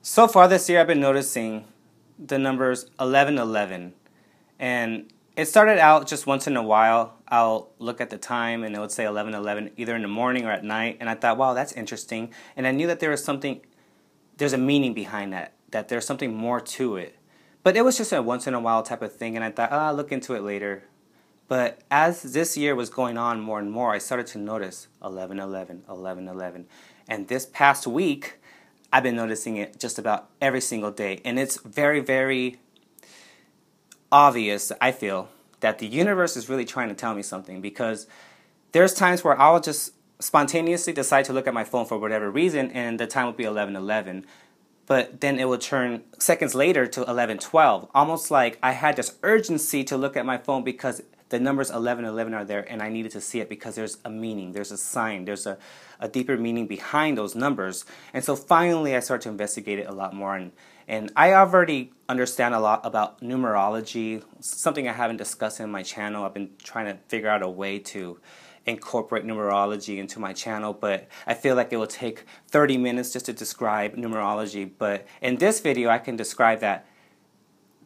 So far this year, I've been noticing the numbers 1111. And it started out just once in a while. I'll look at the time and it would say 1111 either in the morning or at night. And I thought, wow, that's interesting. And I knew that there was something, there's a meaning behind that, that there's something more to it. But it was just a once in a while type of thing. And I thought, I'll look into it later. But as this year was going on more and more, I started to notice 1111, 1111. And this past week, I've been noticing it just about every single day. And it's very, very obvious, I feel, that the universe is really trying to tell me something, because there's times where I'll just spontaneously decide to look at my phone for whatever reason, and the time will be 11:11. But then it will turn seconds later to 11:12, almost like I had this urgency to look at my phone because the numbers 11:11 are there and I needed to see it because there's a meaning, there's a sign, there's a deeper meaning behind those numbers. And so finally I started to investigate it a lot more, and I already understand a lot about numerology, something I haven't discussed in my channel. I've been trying to figure out a way to incorporate numerology into my channel, but I feel like it will take 30 minutes just to describe numerology. But in this video, I can describe that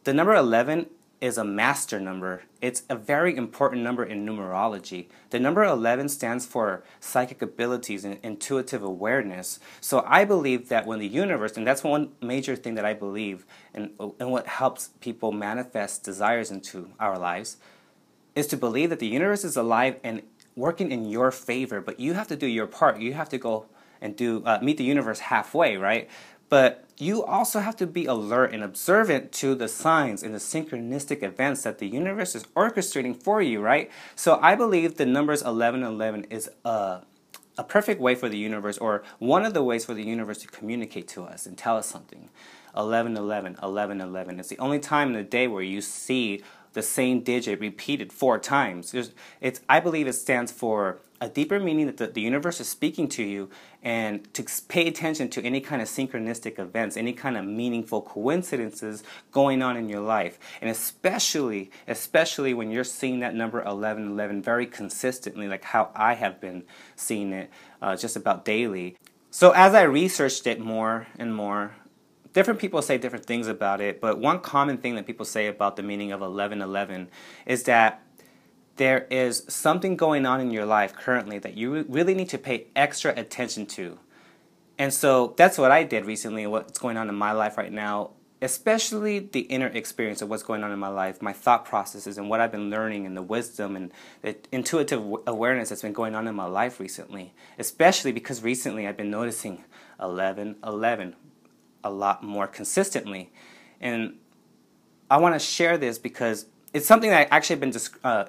the number 11 is a master number. It's a very important number in numerology. The number 11 stands for psychic abilities and intuitive awareness. So I believe that when the universe, and that's one major thing that I believe, and what helps people manifest desires into our lives, is to believe that the universe is alive and working in your favor, but you have to do your part. You have to go and meet the universe halfway, right? But you also have to be alert and observant to the signs and the synchronistic events that the universe is orchestrating for you, right? So I believe the numbers 1111 is a perfect way for the universe, or one of the ways for the universe to communicate to us and tell us something. 1111, 1111. It's the only time in the day where you see the same digit repeated 4 times. I believe it stands for a deeper meaning that the universe is speaking to you, and to pay attention to any kind of synchronistic events, any kind of meaningful coincidences going on in your life. And especially when you're seeing that number 1111 very consistently, like how I have been seeing it just about daily. So as I researched it more and more, different people say different things about it, but one common thing that people say about the meaning of 1111 is that there is something going on in your life currently that you really need to pay extra attention to. And so that's what I did recently, what's going on in my life right now, especially the inner experience of what's going on in my life, my thought processes and what I've been learning, and the wisdom and the intuitive awareness that's been going on in my life recently, especially because recently I've been noticing 1111 a lot more consistently. And I want to share this because it's something that I've actually been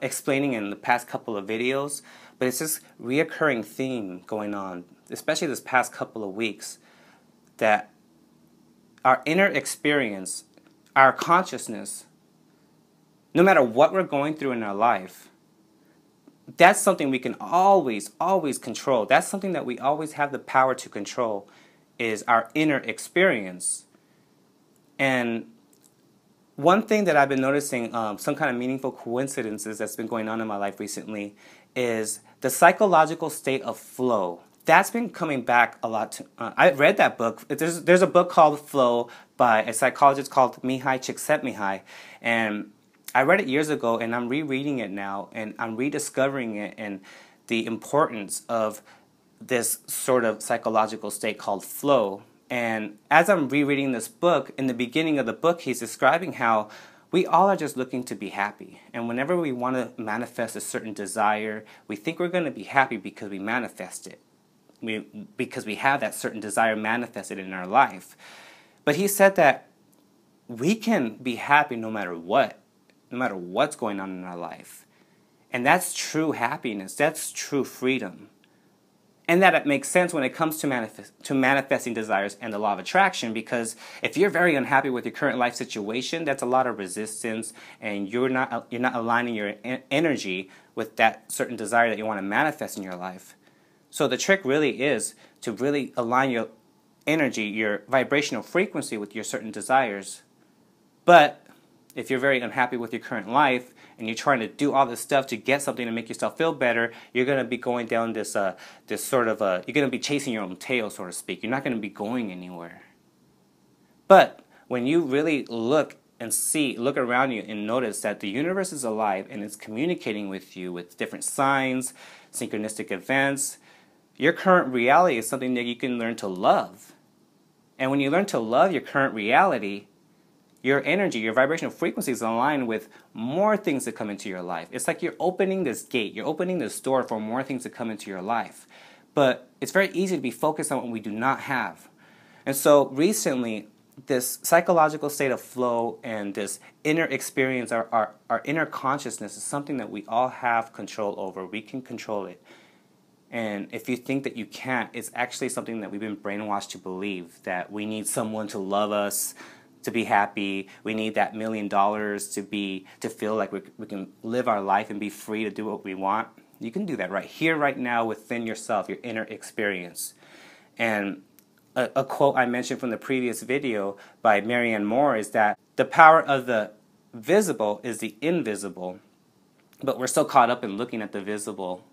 explaining in the past couple of videos, but it's this reoccurring theme going on, especially this past couple of weeks, that our inner experience, our consciousness, no matter what we're going through in our life, that's something we can always control. That's something that we always have the power to control, is our inner experience. And one thing that I've been noticing, some kind of meaningful coincidences that's been going on in my life recently, is the psychological state of flow. That's been coming back a lot. I read that book. There's a book called Flow by a psychologist called Mihai Csikszentmihalyi, and I read it years ago, and I'm rereading it now, and I'm rediscovering it and the importance of this sort of psychological state called flow. And as I'm rereading this book, in the beginning of the book, he's describing how we all are just looking to be happy. And whenever we want to manifest a certain desire, we think we're going to be happy because we manifest it. Because we have that certain desire manifested in our life. But he said that we can be happy no matter what, no matter what's going on in our life. And that's true happiness. That's true freedom. And that it makes sense when it comes to manifesting desires and the law of attraction, because if you're very unhappy with your current life situation, that's a lot of resistance, and you're not aligning your energy with that certain desire that you want to manifest in your life. So the trick really is to really align your energy, your vibrational frequency with your certain desires. But if you're very unhappy with your current life and you're trying to do all this stuff to get something to make yourself feel better, you're going to be going down this sort of you're going to be chasing your own tail, so to speak. You're not going to be going anywhere. But when you really look around you and notice that the universe is alive and it's communicating with you with different signs, synchronistic events, your current reality is something that you can learn to love. And when you learn to love your current reality, your energy, your vibrational frequency is aligned with more things that come into your life. It's like you're opening this gate, you're opening this door for more things to come into your life. But it's very easy to be focused on what we do not have. And so recently, this psychological state of flow and this inner experience, our inner consciousness is something that we all have control over. We can control it. And if you think that you can't, it's actually something that we've been brainwashed to believe, that we need someone to love us, to be happy. We need that $1 million to feel like we can live our life and be free to do what we want. You can do that right here, right now, within yourself, your inner experience. And a quote I mentioned from the previous video by Marianne Moore is that the power of the visible is the invisible, but we're so caught up in looking at the visible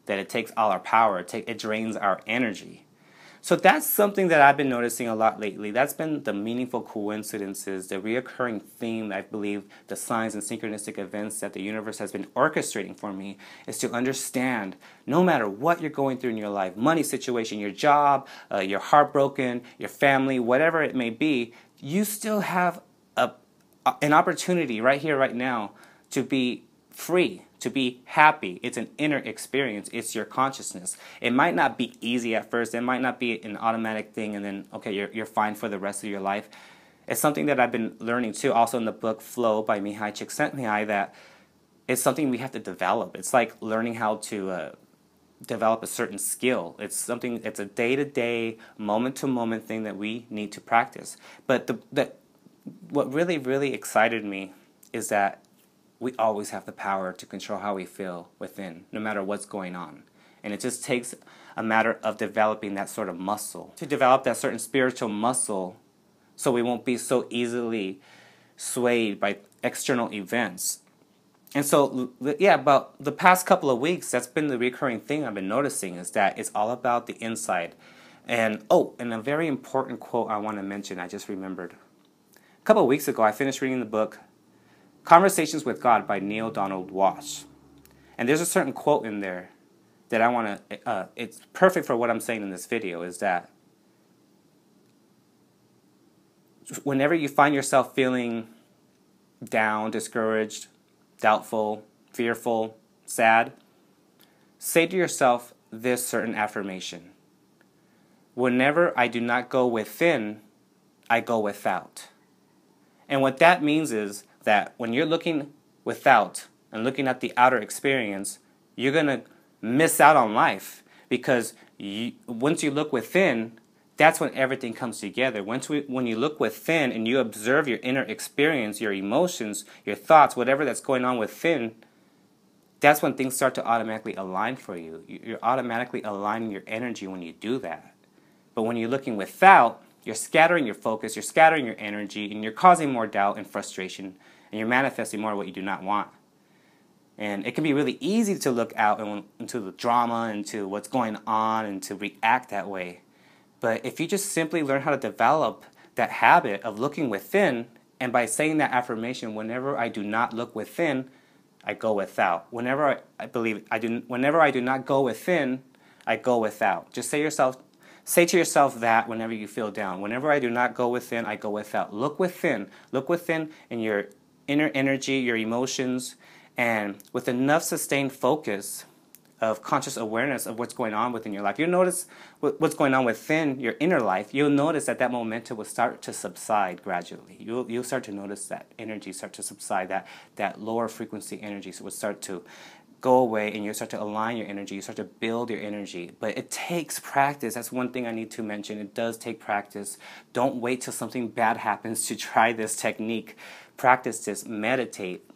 that it takes all our power, it drains our energy. So that's something that I've been noticing a lot lately. That's been the meaningful coincidences, the reoccurring theme, I believe, the signs and synchronistic events that the universe has been orchestrating for me, is to understand no matter what you're going through in your life, money situation, your job, you're heartbroken, your family, whatever it may be, you still have an opportunity right here, right now, to be free, to be happy. It's an inner experience. It's your consciousness. It might not be easy at first. It might not be an automatic thing and then, okay, you're fine for the rest of your life. It's something that I've been learning too, also in the book Flow by Mihai Csikszentmihalyi, that it's something we have to develop. It's like learning how to develop a certain skill. It's a day-to-day, moment-to-moment thing that we need to practice. But what really, really excited me is that we always have the power to control how we feel within, no matter what's going on. And it just takes a matter of developing that sort of muscle, to develop that certain spiritual muscle so we won't be so easily swayed by external events. And so, yeah, about the past couple of weeks, that's been the recurring thing I've been noticing, is that it's all about the inside. And, and a very important quote I want to mention, I just remembered. A couple of weeks ago, I finished reading the book Conversations with God by Neil Donald Walsh. And there's a certain quote in there that I want to, it's perfect for what I'm saying in this video, is that whenever you find yourself feeling down, discouraged, doubtful, fearful, sad, say to yourself this certain affirmation: whenever I do not go within, I go without. And what that means is that when you're looking without and looking at the outer experience, you're going to miss out on life, because once you look within, that's when everything comes together. When you look within and you observe your inner experience, your emotions, your thoughts, whatever that's going on within, that's when things start to automatically align for you. You're automatically aligning your energy when you do that. But when you're looking without, you're scattering your focus, you're scattering your energy, and you're causing more doubt and frustration, and you're manifesting more of what you do not want. And it can be really easy to look out into the drama, into what's going on, and to react that way. But if you just simply learn how to develop that habit of looking within, and by saying that affirmation, whenever I do not look within, I go without. Whenever I do not go within, I go without. Just say to yourself that whenever you feel down. Whenever I do not go within, I go without. Look within. Look within in your inner energy, your emotions, and with enough sustained focus of conscious awareness of what's going on within your life, you'll notice what's going on within your inner life. You'll notice that momentum will start to subside gradually. You'll start to notice that energy start to subside, that lower frequency energy will start to go away, and you start to align your energy, you start to build your energy. But it takes practice. That's one thing I need to mention. It does take practice. Don't wait till something bad happens to try this technique. Practice this, meditate.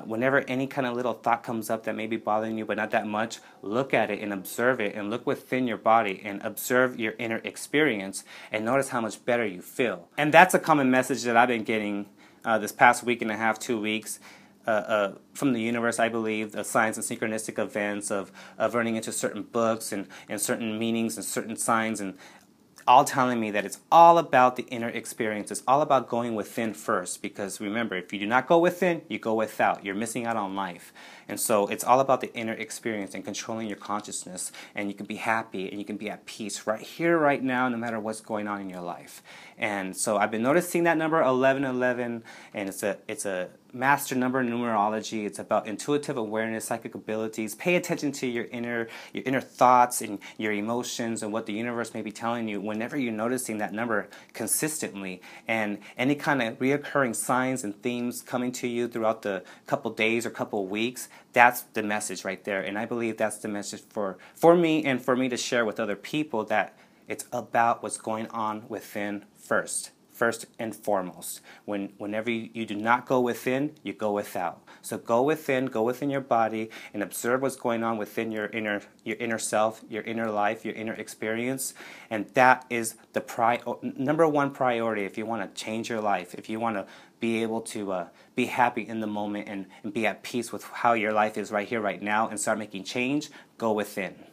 Whenever any kind of little thought comes up that may be bothering you, but not that much, look at it and observe it, and look within your body and observe your inner experience, and notice how much better you feel. And that's a common message that I've been getting this past week and a half, 2 weeks, from the universe, I believe, the signs and synchronistic events of running into certain books and certain meanings and certain signs. And all telling me that it's all about the inner experience. It's all about going within first, because remember, if you do not go within, you go without. You're missing out on life. And so it's all about the inner experience and controlling your consciousness, and you can be happy and you can be at peace right here, right now, no matter what's going on in your life. And so I've been noticing that number 1111, and it's a master number in numerology. It's about intuitive awareness, psychic abilities. Pay attention to your inner thoughts and your emotions and what the universe may be telling you whenever you're noticing that number consistently, and any kind of reoccurring signs and themes coming to you throughout the couple days or couple weeks. That's the message right there. And I believe that's the message for me, and for me to share with other people, that it's about what's going on within first and foremost. Whenever you do not go within, you go without. So go within your body, and observe what's going on within your inner self, your inner life, your inner experience. And that is the number one priority if you want to change your life, if you want to be able to be happy in the moment and be at peace with how your life is right here, right now, and start making change. Go within.